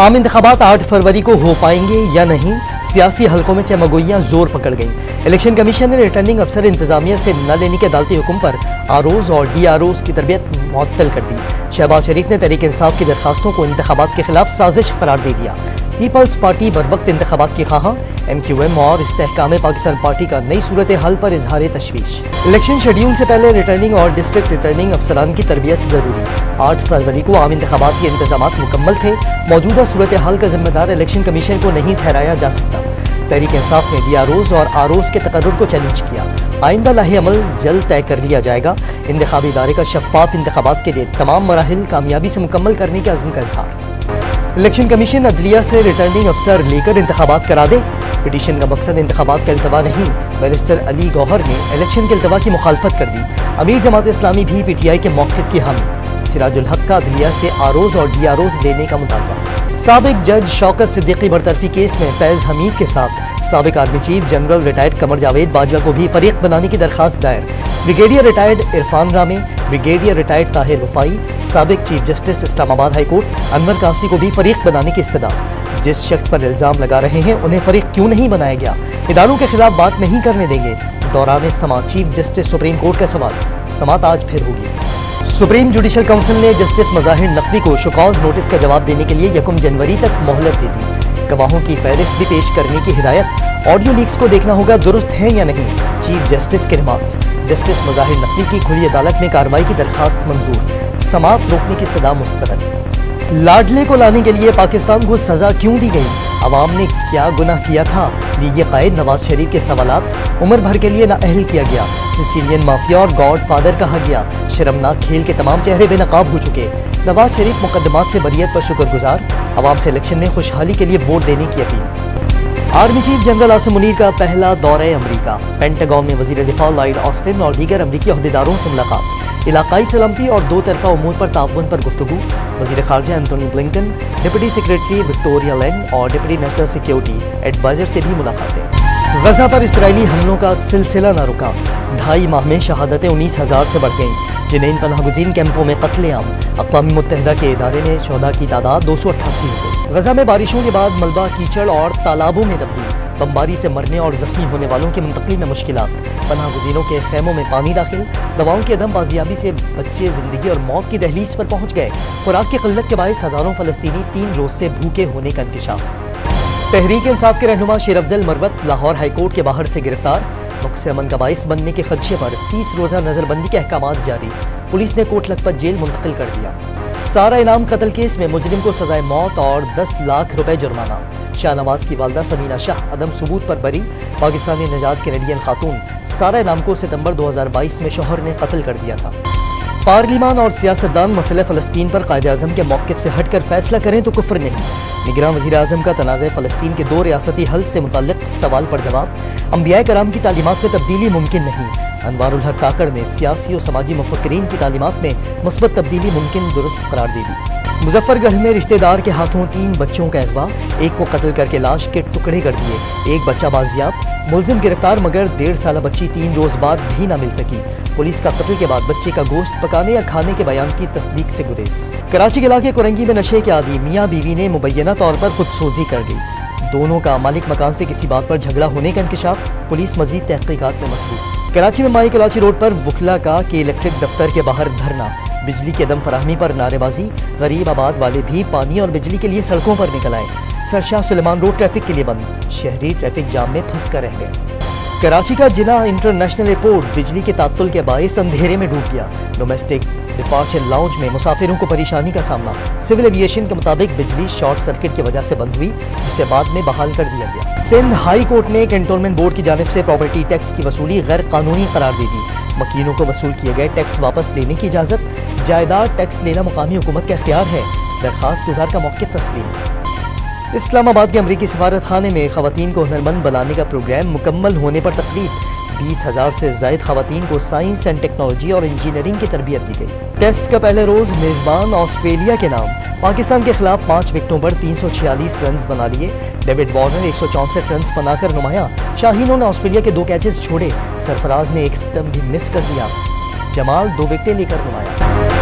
आम इंतखाबात 8 फरवरी को हो पाएंगे या नहीं, सियासी हलकों में चमगोइयां जोर पकड़ गईं। इलेक्शन कमीशन ने रिटर्निंग अफसर इंतजामिया से न लेने के अदालती हुक्म पर आरओज और डीआरओज की तरबियत मुअत्तल कर दी। शहबाज शरीफ ने तहरीक इंसाफ की दरखास्तों को इंतखाबात के खिलाफ साजिश करार दे दिया। पीपल्स पार्टी बरवक्त इंतखाबात की खां, MQM और इस्तेहकाम पाकिस्तान पार्टी का नई सूरत हाल पर इजहार तशवीश। इलेक्शन शेड्यूल से पहले रिटर्निंग और डिस्ट्रिक्ट रिटर्निंग अफसरान की तरबियत जरूरी। 8 फरवरी को आम इंतखाबात के इंतजामात मुकम्मल थे। मौजूदा सूरत हाल का जिम्मेदार इलेक्शन कमीशन को नहीं ठहराया जा सकता। तहरीक इंसाफ ने डीआरओज और आरओज के तकर्रुर को चैलेंज किया। आइंदा लाहे अमल जल्द तय कर लिया जाएगा। इंतखाबी इदारे का शफाफ इंतखाबात के लिए तमाम मराहिल कामयाबी से मुकम्मल करने के अज़्म का इजहार। इलेक्शन कमीशन अदलिया से रिटर्निंग अफसर लेकर इंतखाबात करा दे। पिटीशन का मकसद इंतखाबात का इल्तवा नहीं। बैरिस्टर अली गौहर ने इलेक्शन के इल्तवा की मुखालफत कर दी। अमीर जमात इस्लामी भी PTI के मौक़िफ़ की हामी। सिराजुल हक का अदलिया से आरओज और डीआरओज देने का मुतालबा। साबिक जज शौकत सिद्दीकी बरतरफी केस में फैज़ हमीद के साथ साबिक army chief general retired Qamar Javed Bajwa को भी फरीक बनाने की दरखास्त दायर। ब्रिगेडियर रिटायर्ड इरफान रामे, ब्रिगेडियर रिटायर्ड ताहिर वफाई, साबिक chief justice Islamabad high court Anwar कासी को भी फरीक बनाने की इस्तदा। जिस शख्स पर इल्जाम लगा रहे हैं उन्हें फरीक क्यों नहीं बनाया गया, इदारों के खिलाफ बात नहीं करने देंगे। दौरान समात चीफ जस्टिस सुप्रीम कोर्ट का सवाल। समात आज फिर होगी। सुप्रीम जुडिशल काउंसिल ने जस्टिस मज़ाहिर नकवी को शोकॉज नोटिस का जवाब देने के लिए 1 जनवरी तक मोहलत दे दी। गवाहों की फहरिस्त भी पेश करने की हिदायत। ऑडियो लीक्स को देखना होगा दुरुस्त हैं या नहीं। चीफ जस्टिस के रिमार्क्स। जस्टिस मज़ाहिर नकवी की खुली अदालत में कार्रवाई की दरखास्त मंजूर। समात रोकने की इस्तदा मुस्तरद। लाडले को लाने के लिए पाकिस्तान को सजा क्यों दी गई, अवाम ने क्या गुनाह किया था, लीग कायद नवाज शरीफ के सवालात। उम्र भर के लिए नाअहल किया गया। सिसिलियन माफिया और गॉड फादर कहा गया। शर्मनाक खेल के तमाम चेहरे बेनकाब हो चुके। नवाज शरीफ मुकदमात से बरियत पर शुक्रगुजार। अवाम से इलेक्शन में खुशहाली के लिए वोट देने की appeal. Army chief general Asim Munir का पहला दौरा अमरीका। पेंटागन में वजीर दिफा लॉयड ऑस्टिन और दीगर अमरीकी अहदेदारों से मुलाकात। इलाकाई सलामती और दो तरफा उमूर पर ताउन पर गुफ्तगू। वजीर खारजा Antony Blinken, deputy secretary Victoria Nuland और डिप्टी नेशनल सिक्योरिटी एडवाइजर से भी मुलाकातें। गजा पर इसराइली हमलों का सिलसिला न रुका। 2.5 माह में शहादतें 19,000 से बढ़ गईं। जिनेन पनाहगुज़ीन कैंपों में कत्लेआम। अक़वाम मुत्तहिदा के इदारे ने शोहदा की तादाद 288 हो गई। गजा में बारिशों के बाद मलबा, कीचड़ और तालाबों में तब्दील। बमबारी से मरने और जख्मी होने वालों की मुंतकली में मुश्किलात। पनाहगुज़ीनों के खैमों में पानी दाखिल। दवाओं की अदम बाजियाबी से बच्चे जिंदगी और मौत की दहलीज पर पहुंच गए। खुराक की किल्लत के बायस हज़ारों फ़लस्तीनी 3 रोज़ से भूखे होने का इंकशाफ। तहरीक इंसाफ के रहनुमा शेर अफजल मरवत लाहौर हाई कोर्ट के बाहर से गिरफ्तार। नुक्से अमन का बाइस बनने के खदशे पर 30 रोज़ा नजरबंदी के अहकामात जारी। पुलिस ने कोट लखपत जेल मुंतकिल कर दिया। सारा इनाम कत्ल केस में मुजरिम को सजाए मौत और 10 लाख रुपए जुर्माना। शाहनवाज की वालदा समीना शाह अदम सबूत पर बरी। पाकिस्तानी नजात कैनेडियन खातून सारा इनाम को सितंबर 2022 में शौहर ने कत्ल कर दिया था। पार्लिमान और सियासतदान मसले फ़लस्तीन पर कायदे आज़म के मौक़िफ़ से हटकर फैसला करें तो कुफ्र नहीं। निगरान वज़ीर आज़म का तनाज़े फ़लस्तीन के 2 रियासती हल से मुतल्लिक़ सवाल पर जवाब। अंबिया कराम की तालीमात में तब्दीली मुमकिन नहीं। अनवारुल हक काकड़ ने सियासी और समाजी मुफ़क्किरीन की तालीमात में मुस्बत तब्दीली मुमकिन दुरुस्त करार दे दी। मुजफ्फरगढ़ में रिश्तेदार के हाथों 3 बच्चों का अगवा। एक को कत्ल करके लाश के टुकड़े कर दिए। एक बच्चा बाजियाब। मुलजिम गिरफ्तार मगर 1.5 साल बच्ची 3 रोज़ बाद भी न मिल सकी। पुलिस का कत्ल के बाद बच्चे का गोश्त पकाने या खाने के बयान की तस्दीक से गुरेज। कराची के इलाके कुरंगी में नशे के आदी मियाँ बीवी ने मुबैना तौर पर खुदसोजी कर दी। दोनों का मालिक मकान से किसी बात पर झगड़ा होने का इंकशाफ। पुलिस मजीद तहकीकात में मसरूफ। कराची में माई कलाची रोड पर वकला का के इलेक्ट्रिक दफ्तर के बाहर धरना। बिजली के दम फराहमी पर नारेबाजी। गरीब आबाद वाले भी पानी और बिजली के लिए सड़कों पर निकल आए। सरशाह सुलेमान रोड ट्रैफिक के लिए बंद। शहरी ट्रैफिक जाम में फंस कर रह गए। कराची का जिला इंटरनेशनल एयरपोर्ट बिजली के तात्तुल के बायस अंधेरे में डूब गया। डोमेस्टिक डिपार्चर लाउंज में मुसाफिरों को परेशानी का सामना। सिविल एविएशन के मुताबिक बिजली शॉर्ट सर्किट की वजह से बंद हुई, जिसे बाद में बहाल कर दिया गया। सिंध हाई कोर्ट ने कैंटोनमेंट बोर्ड की जानिब से प्रॉपर्टी टैक्स की वसूली गैर कानूनी करार दे दी। मकीनों को वसूल किए गए टैक्स वापस लेने की इजाज़त। जायदाद टैक्स लेना मुकामी हुकूमत का इख्तियार है। दरखास्त गुजार का मौक़िफ़ तस्लीम। इस्लामाबाद के अमरीकी सफारत खाने में ख़वातीन को हुनरमंद बनाने का प्रोग्राम मुकम्मल होने पर तकरीब। 20,000 से ज़ायद ख़वातीन को साइंस एंड टेक्नोलॉजी और इंजीनियरिंग की तरबियत दी गई। टेस्ट का पहले रोज़ मेज़बान ऑस्ट्रेलिया के नाम। पाकिस्तान के खिलाफ 5 विकेटों पर 346 रन बना लिए। डेविड वार्नर 164 रन बनाकर नुमाया। शाहीनों ने ऑस्ट्रेलिया के 2 कैचेस छोड़े। सरफराज ने एक स्टंप भी मिस कर दिया। जमाल 2 विकेटें लेकर नुमाया।